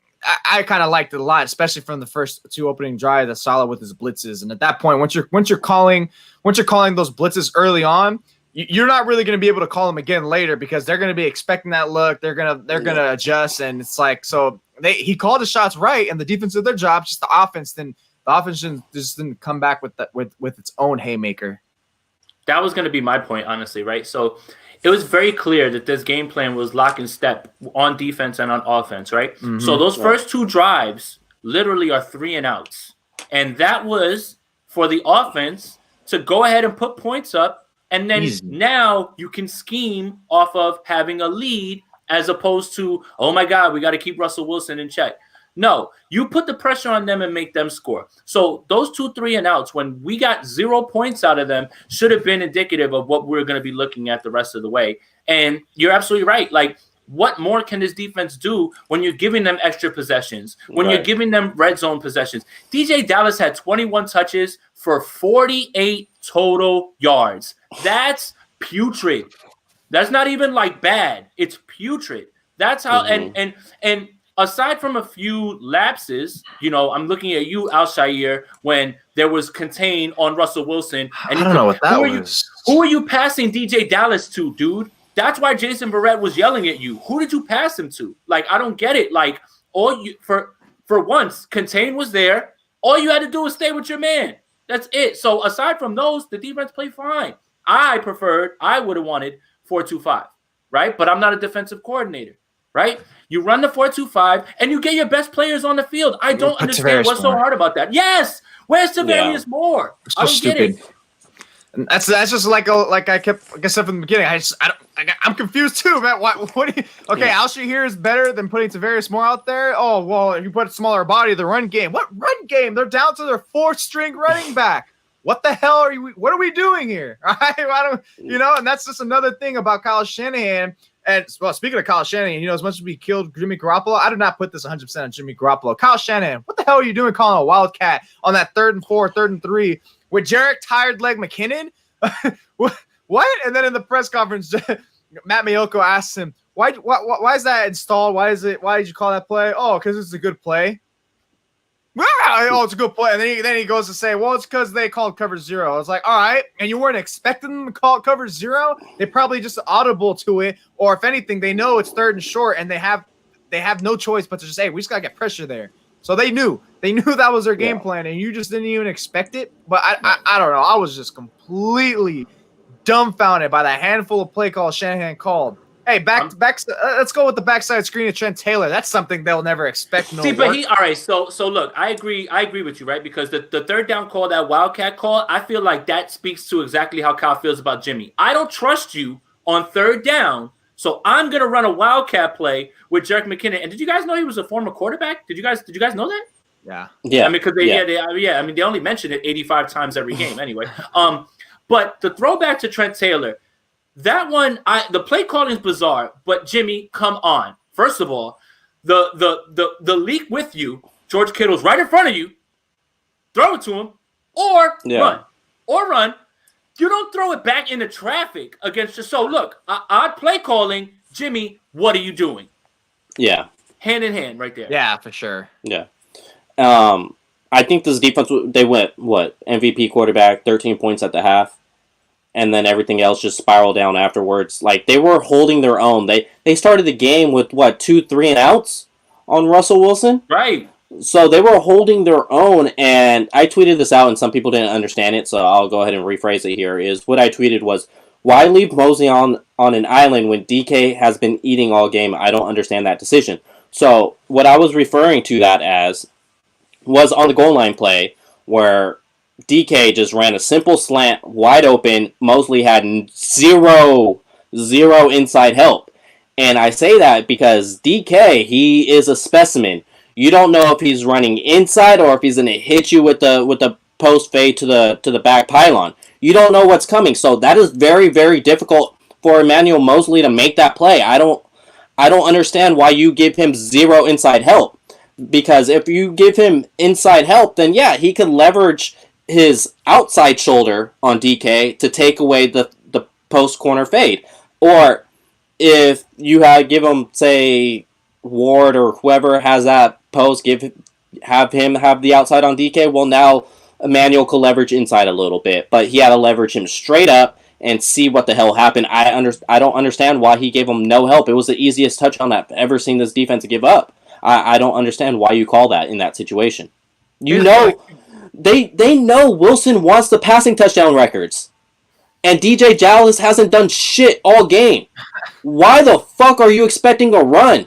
I kind of liked it a lot, especially from the first 2 opening drives. That's solid with his blitzes. And at that point, once you're calling those blitzes early on, you're not really going to be able to call them again later because they're going to be expecting that look. They're gonna adjust, and it's he called the shots right, and the defense did their job. Just the offense didn't come back with its own haymaker. That was going to be my point, honestly, right? So it was very clear that this game plan was lock and step on defense and on offense, right? Mm-hmm. So those first 2 drives literally are 3 and outs. And that was for the offense to go ahead and put points up. And then now you can scheme off of having a lead as opposed to, oh my God, we got to keep Russell Wilson in check. No, you put the pressure on them and make them score. So those 2 3 and outs, when we got 0 points out of them, should have been indicative of what we're going to be looking at the rest of the way. And you're absolutely right. What more can this defense do when you're giving them extra possessions, when you're giving them red zone possessions? DJ Dallas had 21 touches for 48 total yards. That's putrid. That's not even bad. It's putrid. That's how. And aside from a few lapses, I'm looking at you, Alshire, when there was contain on Russell Wilson. And I don't know what that was. Who are you passing DJ Dallas to, dude? That's why Jason Verrett was yelling at you. Who did you pass him to? Like, I don't get it. Like, for once, contain was there. All you had to do was stay with your man. That's it. So aside from those, the defense played fine. I would have wanted 4-2-5, right? But I'm not a defensive coordinator, right? You run the 4-2-5 and you get your best players on the field. I don't understand what's so hard about that. Yes, where's Tavarius Moore? I don't get it. That's just like I said from the beginning. I'm confused too, man. What do you? Okay, Alshire here is better than putting Tavarius Moore out there. Oh well, if you put a smaller body, the run game. What run game? They're down to their fourth string running back. What the hell are you? What are we doing here? Right? And that's just another thing about Kyle Shanahan. And well, speaking of Kyle Shanahan, as much as we killed Jimmy Garoppolo, I do not put this 100% on Jimmy Garoppolo. Kyle Shanahan, what the hell are you doing calling a wildcat on that 3rd and 4, 3rd and 3 with Jarek Tired Leg McKinnon? What? And then in the press conference, Matt Maiocco asks him, why is that installed? Why did you call that play? Oh, because it's a good play. Oh, it's a good play. And then he goes to say, well, it's because they called cover 0. I was like, all right. And you weren't expecting them to call cover 0? They probably just audible to it. Or if anything, they know it's 3rd and short and they have no choice but to just say, hey, we just got to get pressure there. So they knew that was their game plan and you just didn't even expect it. But I don't know. I was just completely dumbfounded by that handful of play calls Shanahan called. Hey, let's go with the backside screen of Trent Taylor. That's something they'll never expect. All right. So look, I agree with you, right? Because the 3rd down call, that wildcat call, I feel like that speaks to exactly how Kyle feels about Jimmy. I don't trust you on 3rd down, so I'm gonna run a wildcat play with Jarek McKinnon. And did you guys know he was a former quarterback? Did you guys know that? Yeah. I mean, because they only mention it 85 times every game anyway. But the throwback to Trent Taylor. That one, the play calling is bizarre, but Jimmy, come on. First of all, the leak with you, George Kittle's right in front of you. Throw it to him, or run. You don't throw it back into traffic against you. So look, odd play calling, Jimmy. What are you doing? Yeah, hand in hand, right there. Yeah, for sure. Yeah. I think this defense. They went MVP quarterback, 13 points at the half. And then everything else just spiraled down afterwards. Like, they were holding their own. They started the game with, 2 3-and-outs on Russell Wilson? Right. So they were holding their own, and I tweeted this out, and some people didn't understand it, so I'll go ahead and rephrase it here, is what I tweeted was, why leave Mosley on an island when DK has been eating all game? I don't understand that decision. So what I was referring to that as was on the goal line play, where DK just ran a simple slant, wide open. Mosley had zero inside help. And I say that because DK, he is a specimen. You don't know if he's running inside or if he's going to hit you with the post fade to the back pylon. You don't know what's coming. So that is very, very difficult for Emmanuel Mosley to make that play. I don't understand why you give him zero inside help. Because if you give him inside help, then yeah, he could leverage his outside shoulder on DK to take away the post corner fade. Or if you give him, say, Ward or whoever has that post, have him have the outside on DK, well, now Emmanuel could leverage inside a little bit. But he had to leverage him straight up and see what the hell happened. I don't understand why he gave him no help. It was the easiest touchdown I've ever seen this defense give up. I don't understand why you call that in that situation. You know... They know Wilson wants the passing touchdown records. And DJ Dallas hasn't done shit all game. Why the fuck are you expecting a run?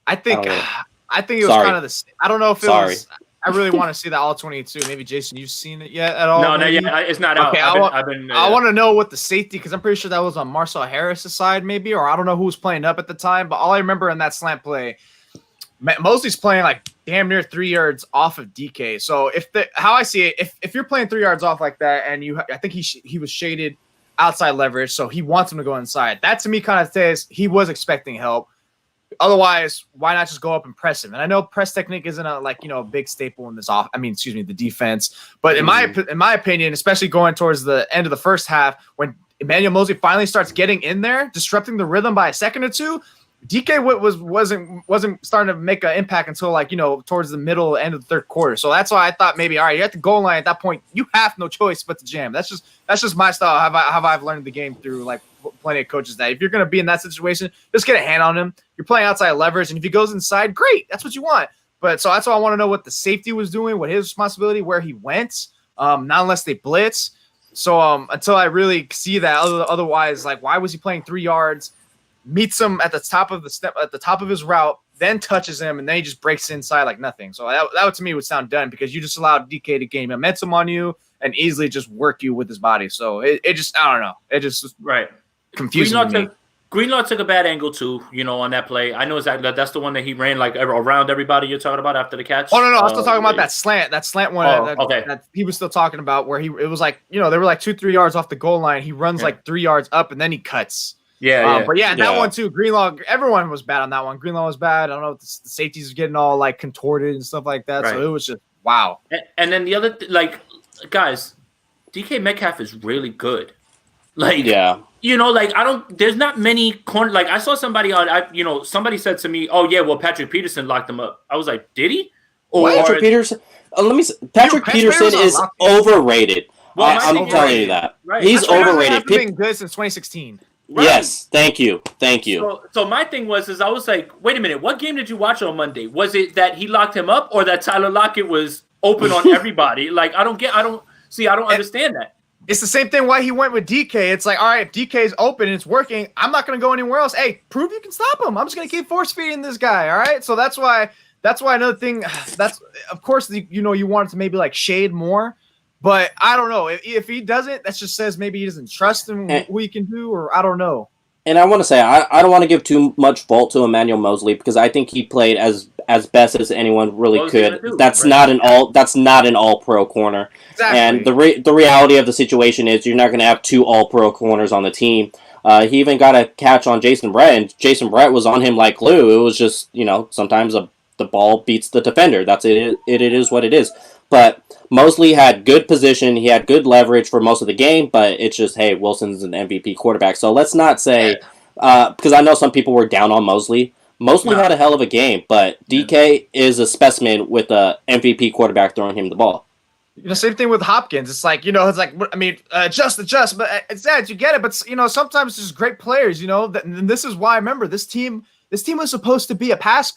I think it was kind of the... I don't know if it was... I really want to see that all 22. Maybe, Jason, you've seen it yet at all? No, not yet. It's not out. Okay, I want to know what the safety... Because I'm pretty sure that was on Marcel Harris' side, maybe, or I don't know who was playing up at the time. But all I remember in that slant play... Mosley's playing like damn near 3 yards off of DK. So how I see it, if you're playing 3 yards off like that, and I think he was shaded outside leverage, so he wants him to go inside. That to me kind of says he was expecting help. Otherwise, why not just go up and press him? And I know press technique isn't a big staple in this the defense. But in my opinion, especially going towards the end of the first half, when Emmanuel Mosley finally starts getting in there, disrupting the rhythm by a second or two. DK wasn't starting to make an impact until like, towards the middle end of the third quarter. So that's why I thought maybe, all right, you're at the goal line at that point. You have no choice but to jam. That's just my style. How I've learned the game through like plenty of coaches that if you're going to be in that situation, just get a hand on him. You're playing outside leverage. And if he goes inside, great. That's what you want. But so that's why I want to know what the safety was doing, what his responsibility, where he went, not unless they blitz. So until I really see that, otherwise, like, why was he playing 3 yards? Meets him at the top of his route, then touches him, and then he just breaks inside like nothing. So that to me would sound done because you just allowed DK to gain momentum on you and easily just work you with his body. So it just, I don't know. It just right confusing me. Greenlaw took a bad angle too, on that play. I know exactly that's the one that he ran like around everybody you're talking about after the catch. Oh no, I'm still talking about that slant one. Okay. That he was still talking about where it was like, they were like 2-3 yards off the goal line. He runs like 3 yards up and then he cuts. But that one too. Greenlaw, everyone was bad on that one. Greenlaw was bad. I don't know if the safeties are getting all like contorted and stuff like that. Right. So it was just wow. And then the other guys, DK Metcalf is really good. There's not many corner. Like I saw somebody somebody said to me, "Oh yeah, well Patrick Peterson locked him up." I was like, "Did he?" Patrick Peterson. Patrick Peterson is overrated. Well, I'm telling you that he's overrated. He's been good since 2016. Right. Yes, thank you. So my thing was I was like, wait a minute, what game did you watch on Monday? Was it that he locked him up or that Tyler Lockett was open on everybody? Like I don't understand that. It's the same thing why he went with DK. It's like, all right, if DK is open and it's working, I'm not going to go anywhere else. Hey, prove you can stop him. I'm just going to keep force feeding this guy. All right. So that's why another thing that's, of course, you want it to maybe like shade more, but I don't know if he doesn't, that just says maybe he doesn't trust him who he can do, or I don't know. And I want to say, I don't want to give too much fault to Emmanuel Mosley because I think he played as best as anyone really could. That's not an all pro corner. Exactly. And the reality of the situation is you're not going to have 2 all pro corners on the team. He even got a catch on Jason Brett, and Jason Brett was on him like glue. It was just, sometimes the ball beats the defender. That's it. It is what it is. But Mosley had good position. He had good leverage for most of the game, but it's just, hey, Wilson's an MVP quarterback. So let's not say, because I know some people were down on Mosley. Mosley had a hell of a game, but DK is a specimen with a MVP quarterback throwing him the ball. Same thing with Hopkins. It's like, adjust, but it's that you get it. But, sometimes there's great players, and this is why I remember this team was supposed to be a pass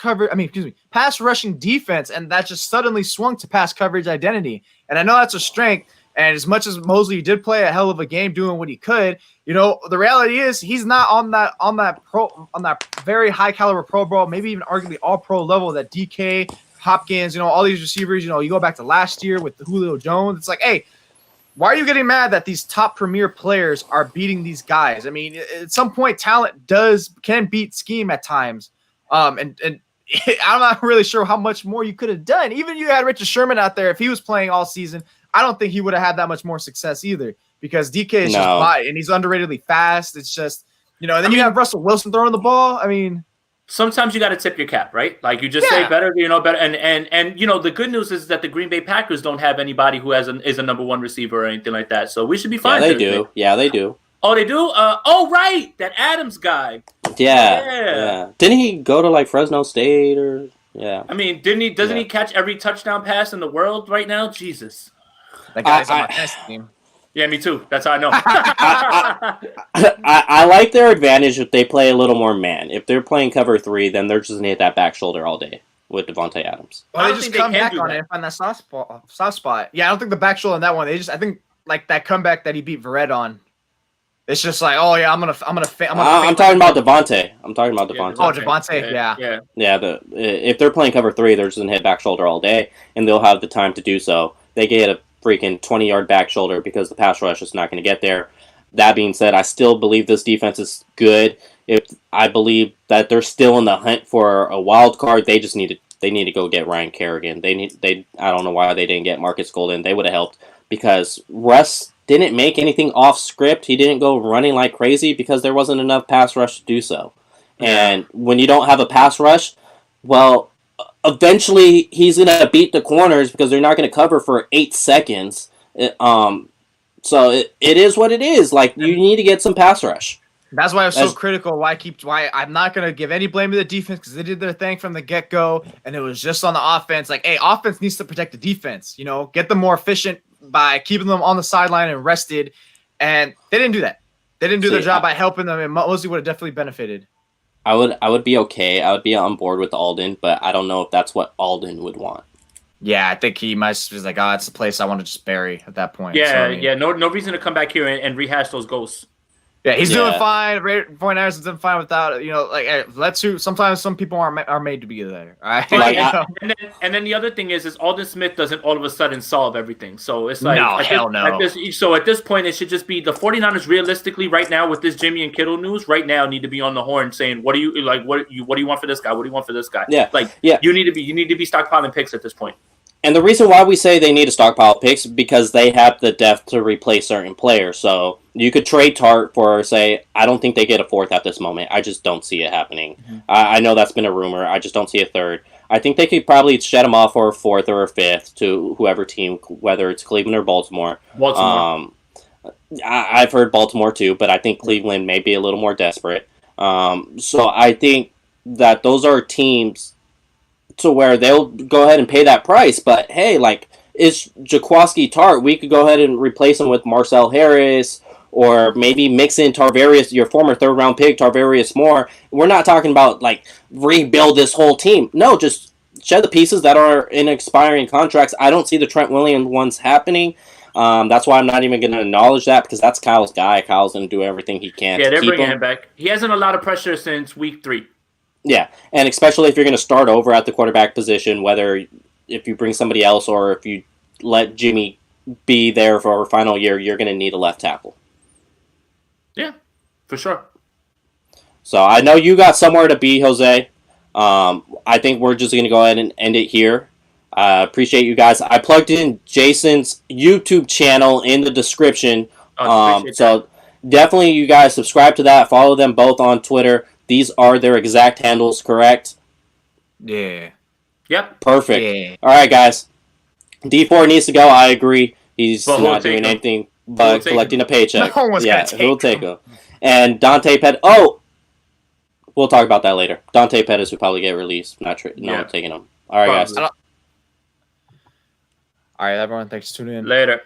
rushing defense, and that just suddenly swung to pass coverage identity. And I know that's a strength. And as much as Mosley did play a hell of a game doing what he could, the reality is he's not on that very high caliber Pro Bowl, maybe even arguably all pro level that DK, Hopkins, all these receivers, you go back to last year with the Julio Jones. It's like, hey, why are you getting mad that these top premier players are beating these guys? I mean, at some point, talent can beat scheme at times. And I'm not really sure how much more you could have done. Even you had Richard Sherman out there. If he was playing all season, I don't think he would have had that much more success either because DK is just by and he's underratedly fast. It's just, and then you have Russell Wilson throwing the ball. I mean, sometimes you got to tip your cap, right? Like you just say better, better. And the good news is that the Green Bay Packers don't have anybody who is a number 1 receiver or anything like that. So we should be fine. Yeah, they do. Yeah, they do. Oh, they do? Right. That Adams guy. Yeah. Didn't he go to like Fresno State or yeah? I mean, doesn't he catch every touchdown pass in the world right now? Jesus. That guy's on my test team. Yeah, me too. That's how I know. I like their advantage if they play a little more man. If they're playing cover 3, then they're just going to hit that back shoulder all day with Devontae Adams. Well, they just come back on it and find that soft spot. Yeah, I don't think the back shoulder on that one. I think like that comeback that he beat Verrett on. It's just like, oh yeah, I'm talking about Devontae. I'm talking about Devontae. Oh, Devontae, yeah. If they're playing cover 3, they're just going to hit back shoulder all day, and they'll have the time to do so. They get a freaking 20-yard back shoulder because the pass rush is not going to get there. That being said, I still believe this defense is good. I believe that they're still in the hunt for a wild card. They just need to go get Ryan Kerrigan. I don't know why they didn't get Marcus Golden. They would have helped because Russ didn't make anything off script. He didn't go running like crazy because there wasn't enough pass rush to do so. And when you don't have a pass rush, well, eventually he's going to beat the corners because they're not going to cover for 8 seconds. So it is what it is. Like, you need to get some pass rush. That's why I was so critical. Why I'm not gonna give any blame to the defense because they did their thing from the get go, and it was just on the offense. Like, hey, offense needs to protect the defense. Get them more efficient by keeping them on the sideline and rested. And they didn't do that. They didn't do their job by helping them, and Mosley would have definitely benefited. I would be okay. I would be on board with Alden, but I don't know if that's what Alden would want. Yeah, I think he might be like, it's the place I want to just bury at that point. Yeah, so, I mean, no reason to come back here and rehash those ghosts. Yeah, he's doing fine. Point Anderson's doing fine without let's shoot. Sometimes some people are made to be there. All right. And then the other thing is Alden Smith doesn't all of a sudden solve everything. So it's like no. At this point, it should just be the 49ers realistically right now with this Jimmy and Kittle news right now need to be on the horn saying, what do you like? What do you want for this guy? What do you want for this guy? Yeah. You need to be stockpiling picks at this point. And the reason why we say they need to stockpile picks is because they have the depth to replace certain players. So you could trade Tart for, say, I don't think they get a fourth at this moment. I just don't see it happening. Mm-hmm. I know that's been a rumor. I just don't see a third. I think they could Baltimore. Shed him off for a fourth or a fifth to whoever team, whether it's Cleveland or Baltimore. I've heard Baltimore too, but I think Cleveland may be a little more desperate. So I think that those are teams to where they'll go ahead and pay that price. But hey, it's Jaquiski Tart. We could go ahead and replace him with Marcel Harris, or maybe mix in Tarvarius, your former third-round pick, Tarvarius Moore. We're not talking about, rebuild this whole team. No, just shed the pieces that are in expiring contracts. I don't see the Trent Williams ones happening. That's why I'm not even going to acknowledge that, because that's Kyle's guy. Kyle's going to do everything he can to they're keep bringing him him back. He hasn't a lot of pressure since week 3. Yeah, and especially if you're going to start over at the quarterback position, whether if you bring somebody else or if you let Jimmy be there for our final year, you're going to need a left tackle. Yeah, for sure. So I know you got somewhere to be, Jose. I think we're just going to go ahead and end it here. Appreciate you guys. I plugged in Jason's YouTube channel in the description. So definitely you guys subscribe to that. Follow them both on Twitter. These are their exact handles, correct? Yeah. Yep. Perfect. Yeah. All right, guys. D4 needs to go. I agree. He's not doing anything but collecting a paycheck. No one's gonna take he'll take him. And Dante Pettis. Oh! We'll talk about that later. Dante Pettis will probably get released. Not taking him. All right, guys. All right, everyone. Thanks for tuning in. Later.